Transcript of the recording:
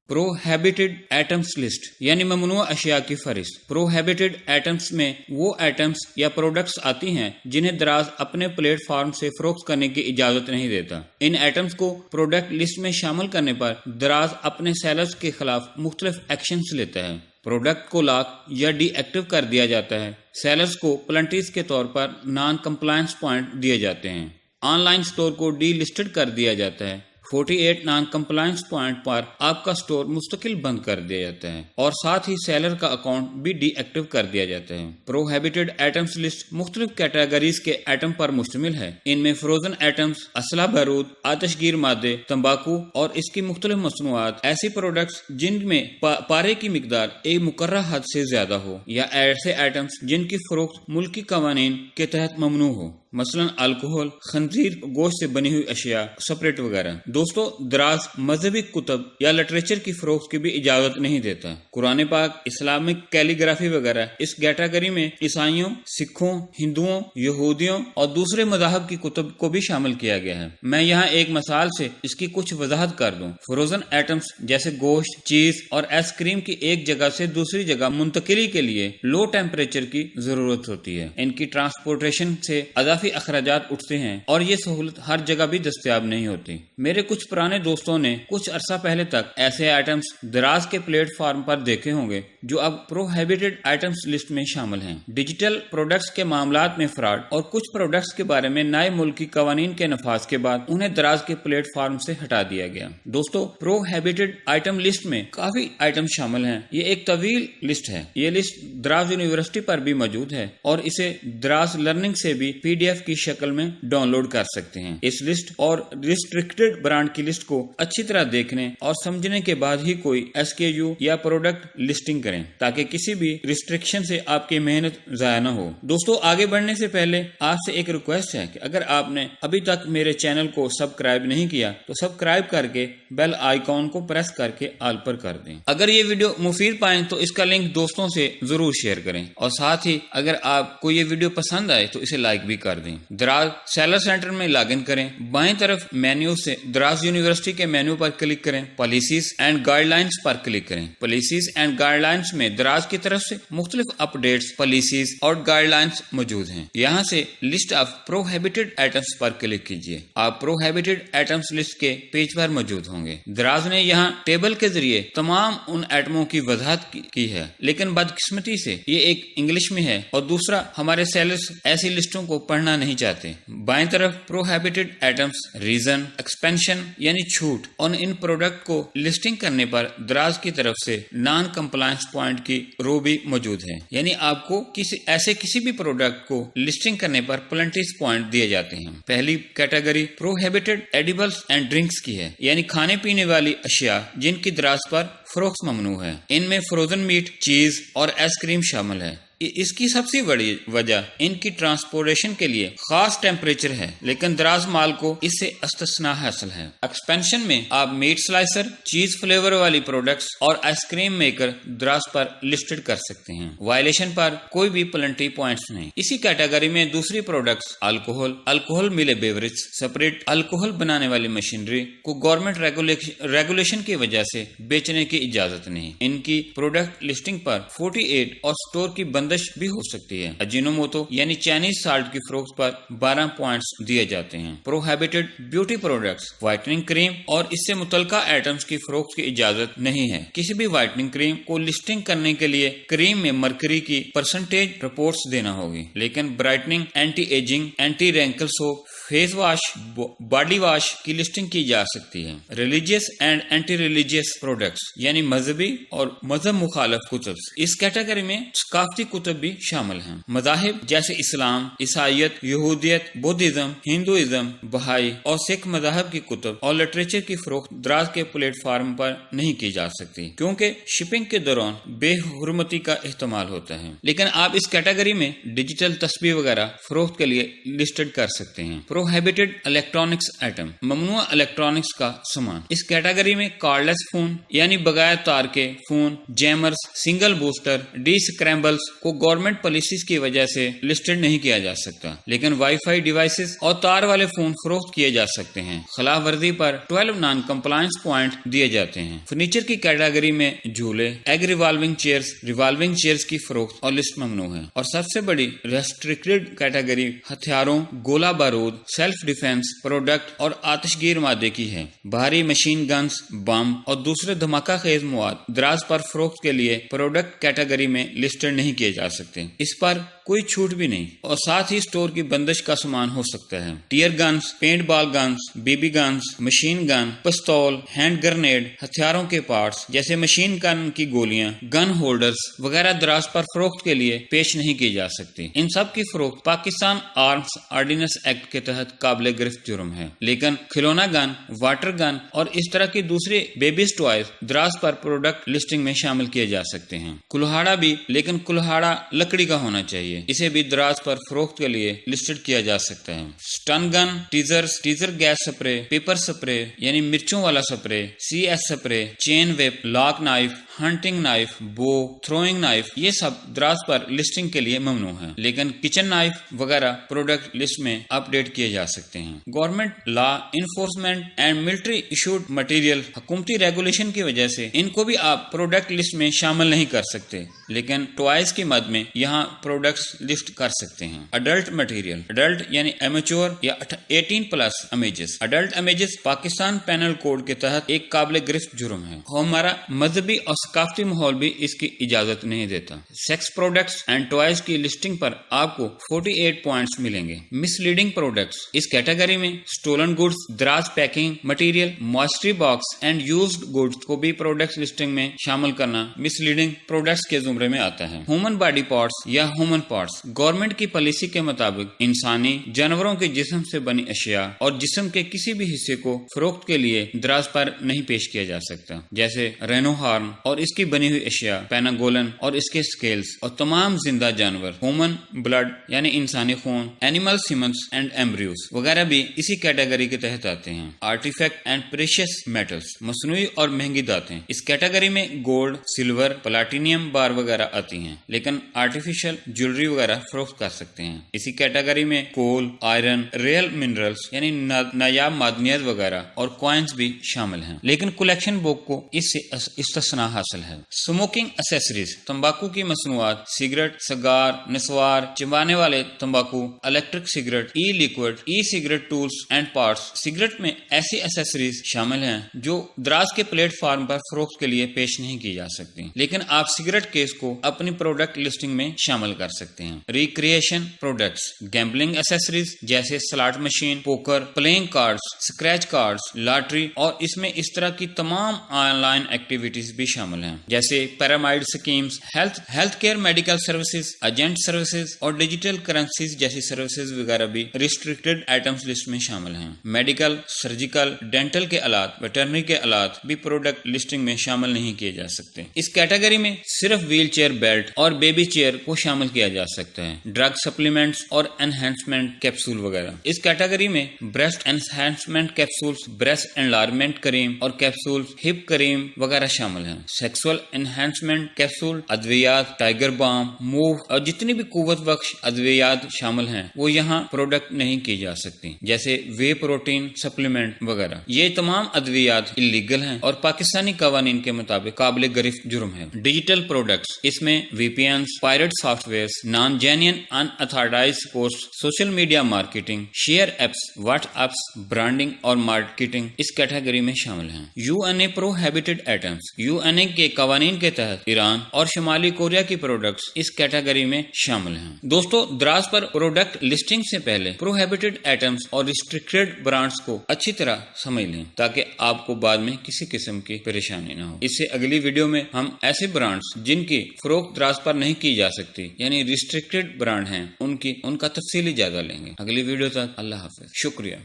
Prohibited atoms list यानी ममनुआ अशिया की फहरिस्त। प्रोहिबिटेड एटम्स में वो एटम्स या प्रोडक्ट्स आती हैं जिन्हें दराज अपने प्लेटफॉर्म से फरोख्त करने की इजाजत नहीं देता। इन एटम्स को प्रोडक्ट लिस्ट में शामिल करने पर दराज अपने सेलर्स के खिलाफ मुख्तलिफ एक्शंस लेता है। प्रोडक्ट को लॉक या डीएक्टिव कर दिया जाता है। सेलर्स को पेनल्टीज के तौर पर नॉन कंप्लायंस पॉइंट दिए जाते हैं। ऑनलाइन स्टोर को डी लिस्टेड कर दिया जाता है। 48 नॉन कंप्लायंस पॉइंट पर आपका स्टोर मुस्तकिल बंद कर दिया जाता है और साथ ही सेलर का अकाउंट भी डीएक्टिव कर दिया जाता है। प्रोहिबिटेड एटम्स लिस्ट मुख्तलिफ कैटेगरीज के एटम पर मुश्तमिल है। इनमें फ्रोजन एटम्स, असला बारूद, आतिशगीर मादे, तंबाकू और इसकी मुख्तलिफ मसनूआत, ऐसी प्रोडक्ट्स जिनमें पारे की मिकदार एक मुकर्रर हद से ज्यादा हो, या ऐसे एटम्स जिनकी फरोख्त मुल्की कवानीन के तहत ममनू हो, मसलन अल्कोहल, खंजीर गोश्त से बनी हुई अशिया, स्प्रिट वगैरह। दोस्तों, दराज मजहबी कुतब या लिटरेचर की फरोख्त की भी इजाजत नहीं देता। कुरान पाक, इस्लामिक कैलीग्राफी वगैरह इस कैटेगरी में ईसाइयों, सिखों, हिंदुओं, यहूदियों और दूसरे मज़ाहब की कुतब को भी शामिल किया गया है। मैं यहाँ एक मिसाल से इसकी कुछ वजाहत कर दूं। फ्रोजन एटम्स जैसे गोश्त, चीज और आइसक्रीम की एक जगह से दूसरी जगह मुंतकिली के लिए लो टेम्परेचर की जरूरत होती है। इनकी ट्रांसपोर्टेशन से अजाफी अखराजात उठते हैं और ये सहूलत हर जगह भी दस्तयाब नहीं होती। मेरे कुछ पुराने दोस्तों ने कुछ अरसा पहले तक ऐसे आइटम्स दराज के प्लेटफॉर्म पर देखे होंगे जो अब प्रोहिबिटेड आइटम्स लिस्ट में शामिल हैं। डिजिटल प्रोडक्ट्स के मामलात में फ्रॉड और कुछ प्रोडक्ट्स के बारे में नए मुल्की कवानीन के नफाज के बाद उन्हें दराज के प्लेटफॉर्म से हटा दिया गया। दोस्तों, प्रोहिबिटेड आइटम लिस्ट में काफी आइटम शामिल हैं। ये एक तवील लिस्ट है। ये लिस्ट दराज यूनिवर्सिटी पर भी मौजूद है और इसे दराज लर्निंग से भी पीडीएफ की शक्ल में डाउनलोड कर सकते हैं। इस लिस्ट और रिस्ट्रिक्टेड ब्रांड की लिस्ट को अच्छी तरह देखने और समझने के बाद ही कोई एसकेयू या प्रोडक्ट लिस्टिंग करें ताकि किसी भी रिस्ट्रिक्शन से आपकी मेहनत जाया न हो। दोस्तों, आगे बढ़ने से पहले आपसे एक रिक्वेस्ट है कि अगर आपने अभी तक मेरे चैनल को सब्सक्राइब नहीं किया तो सब्सक्राइब करके बेल आइकॉन को प्रेस करके ऑल पर कर दें। अगर ये वीडियो मुफीद पाएं तो इसका लिंक दोस्तों से जरूर शेयर करें और साथ ही अगर आपको ये वीडियो पसंद आए तो इसे लाइक भी कर दें। दराज सेलर सेंटर में लॉगिन करें। बाएं तरफ मेन्यू से दराज यूनिवर्सिटी के मेन्यू पर क्लिक करें। पॉलिसीज एंड गाइडलाइंस पर क्लिक करें। पॉलिसीज एंड गाइडलाइंस में दराज की तरफ से मुख्तलिफ अपडेट्स, पॉलिसीज और गाइडलाइंस मौजूद हैं। यहाँ से लिस्ट ऑफ प्रोहिबिटेड आइटम्स पर क्लिक कीजिए। आप प्रोहिबिटेड आइटम्स लिस्ट के पेज पर मौजूद होंगे। दराज ने यहाँ टेबल के जरिए तमाम उन आइटमों की वजाहत की है, लेकिन बदकिस्मती से ये एक इंग्लिश में है और दूसरा हमारे सेलर्स ऐसी लिस्टों को पढ़ना नहीं चाहते। बाएं तरफ प्रोहिबिटेड आइटम्स, रीजन, एक्सपेंशन यानी छूट और इन प्रोडक्ट को लिस्टिंग करने पर दराज की तरफ से नॉन कंप्लायंस पॉइंट की रो भी मौजूद है। यानी आपको किसी भी प्रोडक्ट को लिस्टिंग करने पर पेनल्टीज पॉइंट दिए जाते हैं। पहली category prohibited edibles and drinks की है, यानी खाने पीने वाली अशिया जिनकी दराज पर फरोख्त ममनू है। इनमें फ्रोजन मीट, चीज और आइसक्रीम शामिल है। इसकी सबसे बड़ी वजह इनकी ट्रांसपोर्टेशन के लिए खास टेम्परेचर है, लेकिन दराज माल को इससे इस्तिस्ना हासिल है। एक्सपेंशन में आप मीट स्लाइसर, चीज फ्लेवर वाली प्रोडक्ट्स और आइसक्रीम मेकर दराज पर लिस्टेड कर सकते हैं। वायलेशन पर कोई भी पेनल्टी पॉइंट्स नहीं। इसी कैटेगरी में दूसरी प्रोडक्ट्स अल्कोहल मिले बेवरेज, स्प्रिट, अल्कोहल बनाने वाली मशीनरी को गवर्नमेंट रेगुलेशन की वजह से बेचने की इजाजत नहीं। इनकी प्रोडक्ट लिस्टिंग पर 48 और स्टोर की बंदिश भी हो सकती है। अजीनोमोटो यानी चाइनीज साल्ट की फरोख्त पर 12 पॉइंट्स दिए जाते हैं। Prohibited beauty products, whitening cream और इससे मुतल्लिका आइटम्स की फरोख्त की इजाजत नहीं है। किसी भी व्हाइटनिंग क्रीम को लिस्टिंग करने के लिए क्रीम में मरकरी की परसेंटेज रिपोर्ट्स देना होगी, लेकिन brightening, anti ageing, anti wrinkle soap, face wash, body wash की लिस्टिंग की जा सकती है। Religious and anti religious products यानी मजहबी और मजहब मुखालिफ कुतब, इस कैटेगरी में सकाफती कुतब भी शामिल हैं। मज़ाहिब जैसे इस्लाम, ईसाइयत, यहूदियत, बुद्धिज्म, हिंदुइज्म, बहाई और सिख मज़ाहब की कुतब और लिटरेचर की फरोख्त दराज के प्लेटफॉर्म पर नहीं की जा सकती, क्योंकि शिपिंग के दौरान बेहुरमती का इस्तेमाल होता है। लेकिन आप इस कैटेगरी में डिजिटल तस्बीह वगैरह फरोख्त के लिए लिस्टेड कर सकते हैं। प्रोहिबिटेड इलेक्ट्रॉनिक्स आइटम, ममनुआ इलेक्ट्रॉनिक्स का सामान। इस कैटेगरी में कार्डलेस फोन यानी बगैर तार के phone, jammers, signal booster, descramblers को गवर्नमेंट पॉलिसीज की वजह से लिस्टेड नहीं किया जा सकता, लेकिन वाईफाई डिवाइसेस और तार वाले फोन फरोख्त किए जा सकते हैं। खिलाफ वर्जी पर 12 नॉन कंप्लायंस पॉइंट दिए जाते हैं। फर्नीचर की कैटेगरी में झूले, एग रिवॉल्विंग चेयर्स की फरोख्त और लिस्ट ममनू है। और सबसे बड़ी रेस्ट्रिक्टेड कैटेगरी हथियारों, गोला बारूद, सेल्फ डिफेंस प्रोडक्ट और आतिशगीर मादे की है। भारी मशीन गन्स, बम और दूसरे धमाका खेज मवाद दराज पर फरोख्त के लिए प्रोडक्ट कैटेगरी में लिस्टेड नहीं किए जा सकते। इस पर कोई छूट भी नहीं और साथ ही स्टोर की बंदिश का सामान हो सकता है। Tear guns, paintball guns, BB guns, machine gun, पिस्तौल, हैंड ग्रेनेड, हथियारों के पार्ट्स जैसे मशीन गन की गोलियां, गन होल्डर्स वगैरह दराज पर फरोख्त के लिए पेश नहीं की जा सकती। इन सब की फरोख्त पाकिस्तान आर्म्स ऑर्डिनेंस एक्ट के तहत काबिल गिरफ्त जुर्म है, लेकिन खिलौना गन, वाटर गन और इस तरह की दूसरी बेबीज टॉयज दराज पर प्रोडक्ट लिस्टिंग में शामिल किए जा सकते हैं। कुल्हाड़ा भी, लेकिन कुल्हाड़ा लकड़ी का होना चाहिए, इसे भी दराज पर फरोख्त के लिए लिस्टेड किया जा सकता है। Stun gun, taser gas spray, pepper spray यानी मिर्चों वाला spray, CS spray, chain whip, lock knife, hunting knife, bow, throwing knife, ये सब दराज पर लिस्टिंग के लिए ममनू है, लेकिन किचन नाइफ वगैरह प्रोडक्ट लिस्ट में अपडेट किए जा सकते हैं। Government law enforcement and military issued material हुकूमती रेगुलेशन की वजह से इनको भी आप प्रोडक्ट लिस्ट में शामिल नहीं कर सकते, लेकिन टॉयज की मद में यहाँ प्रोडक्ट्स लिस्ट कर सकते हैं। अडल्ट मटेरियल, अडल्ट यानी एमेच्योर या 18+ images. Adult images Pakistan penal code के तहत एक काबिल गिरफ्त जुर्म है। हमारा मजहबी और सकाफती माहौल भी इसकी इजाजत नहीं देता। सेक्स प्रोडक्ट्स एंड टॉयज की लिस्टिंग पर आपको 48 पॉइंट्स मिलेंगे। मिसलीडिंग प्रोडक्ट्स, इस कैटेगरी में stolen goods, Daraz packing material, mystery box and used goods को भी प्रोडक्ट लिस्टिंग में शामिल करना मिसलीडिंग प्रोडक्ट्स के जुमरे में आता है। ह्यूमन बॉडी पार्ट्स या ह्यूमन पार्ट्स, गवर्नमेंट की पॉलिसी के मुताबिक इंसानी, जानवरों के जिस्म से बनी अशिया और जिस्म के किसी भी हिस्से को फरोख्त के लिए दराज पर नहीं पेश किया जा सकता, जैसे रेनो हॉर्न और इसकी बनी हुई अशिया, पेनागोलन और इसके स्केल्स और तमाम जिंदा जानवर, ह्यूमन ब्लड यानी इंसानी खून, एनिमल सीमेंस एंड एम्ब्रियोस वगैरह भी इसी कैटेगरी के तहत आते हैं। आर्टिफैक्ट एंड प्रेशियस मेटल्स, मसनूई और महंगी धातें, इस कैटेगरी में गोल्ड, सिल्वर, प्लाटिनियम बार वगैरह आती हैं, लेकिन आर्टिफिशियल ज्वेलरी वगैरह फरोख्त कर सकते हैं। इसी कैटेगरी में कोल, आयरन, रियल मिनरल्स यानी नायाब मादनियत वगैरह और कॉइन्स भी शामिल हैं, लेकिन कलेक्शन बुक को इससे इस्तिस्ना हासिल है। स्मोकिंग एसेसरीज, तंबाकू की मसनूआत, सिगरेट, सिगार, निस्वार, चिबाने वाले तंबाकू, electric cigarette, E liquid, e cigarette tools and parts. Cigarette में ऐसी एसेसरीज शामिल हैं जो दराज के प्लेटफॉर्म पर फरोख्त के लिए पेश नहीं की जा सकती, लेकिन आप सिगरेट केस को अपनी प्रोडक्ट लिस्टिंग में शामिल कर सकते हैं। रिक्रिएशन प्रोडक्ट्स, गैम्बलिंग एसेसरीज जैसे slot machine, poker, playing cards, scratch cards, lottery और इसमें इस तरह की तमाम ऑनलाइन एक्टिविटीज भी शामिल हैं, जैसे pyramid schemes, health care medical services, agent services और डिजिटल करेंसीज जैसी सर्विसेज वगैरह भी रिस्ट्रिक्टेड आइटम्स लिस्ट में शामिल हैं। मेडिकल, सर्जिकल, डेंटल के आलात, वेटरनरी के आलात भी प्रोडक्ट लिस्टिंग में शामिल नहीं किए जा सकते। इस कैटेगरी में सिर्फ व्हील चेयर बेल्ट और बेबी चेयर को शामिल किया जा सकता है। ड्रग सप्लीमेंट्स और एनहेंसमेंट कैप्सूल वगैरह, इस कैटेगरी में breast enhancement capsules, breast enlargement cream और कैप्सूल्स, हिप क्रीम वगैरह शामिल हैं। सेक्सुअल एनहेंसमेंट कैप्सूल, अद्वियात, टाइगर बाम, मूव और जितनी भी कुव्वत बख्श अद्वियात शामिल हैं वो यहाँ प्रोडक्ट नहीं की जा सकती, जैसे वे प्रोटीन सप्लीमेंट वगैरह। ये तमाम अद्वियात इलीगल हैं और पाकिस्तानी कवानीन के मुताबिक काबिल गिरफ्त जुर्म है। डिजिटल प्रोडक्ट्स, इसमें VPNs, pirate software, non genuine unauthorised post, social media marketing, share apps, WhatsApps, branding और मार्केटिंग इस कैटेगरी में शामिल हैं। UNA प्रोहिबिटेड आइटम्स, UNA के कवानीन के तहत ईरान और शुमाली कोरिया की प्रोडक्ट्स इस कैटेगरी में शामिल हैं। दोस्तों, दराज पर प्रोडक्ट लिस्टिंग से पहले प्रोहिबिटेड आइटम्स और रिस्ट्रिक्टेड ब्रांड्स को अच्छी तरह समझ लें ताकि आपको बाद में किसी किस्म की परेशानी न हो। इससे अगली वीडियो में हम ऐसे ब्रांड्स जिनकी फरोख्त दराज पर नहीं की जा सकती यानी रिस्ट्रिक्टेड ब्रांड हैं उनका तफसीली जायजा लेंगे। अगली वीडियो तक अल्लाह हाफिज, शुक्रिया।